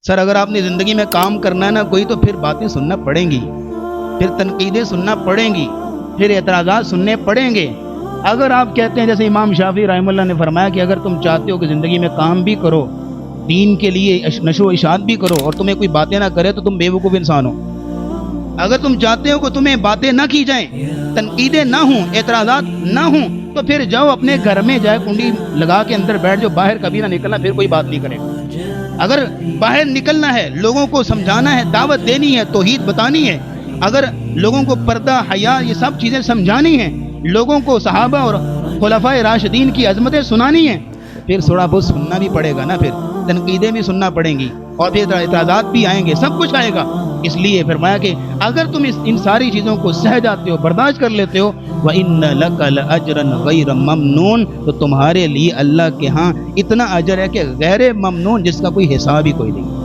سر اگر آپ نے زندگی میں کام کرنا ہے نا کوئی تو پھر باتیں سننا پڑیں گی، پھر تنقیدیں سننا پڑیں گی، پھر اعتراضات سننے پڑیں گے۔ اگر آپ کہتے ہیں جیسے امام شافعی رحمہ اللہ نے فرمایا کہ اگر تم چاہتے ہو کہ زندگی میں کام بھی کرو، دین کے لیے نشر و اشاعت بھی کرو اور تمہیں کوئی باتیں نہ کرے تو تم بیوقوف انسان ہو۔ اگر تم چاہتے ہو کہ تمہیں باتیں نہ کی جائیں، تنقیدیں نہ ہوں، اعتراضات نہ ہوں، تو پھر جاؤ اپنے گھر میں جائے کنڈی لگا کے اندر بیٹھ جاؤ، باہر کبھی نہ نکلنا، پھر کوئی بات نہیں کرے گا۔ اگر باہر نکلنا ہے، لوگوں کو سمجھانا ہے، دعوت دینی ہے، توحید بتانی ہے، اگر لوگوں کو پردہ حیا یہ سب چیزیں سمجھانی ہیں، لوگوں کو صحابہ اور خلفائے راشدین کی عظمتیں سنانی ہیں، پھر تھوڑا بہت سننا بھی پڑے گا نا، پھر تنقیدیں بھی سننا پڑیں گی اور پھر اعتراضات بھی آئیں گے، سب کچھ آئے گا۔ اس لیے فرمایا کہ اگر تم ان ساری چیزوں کو سہ جاتے ہو، برداشت کر لیتے ہو، وَإِنَّ لَكَ لَأَجْرًا غَيْرَ مَمْنُونَ، تو تمہارے لیے اللہ کے ہاں اتنا اجر ہے کہ غیر ممنون، جس کا کوئی حساب ہی کوئی نہیں۔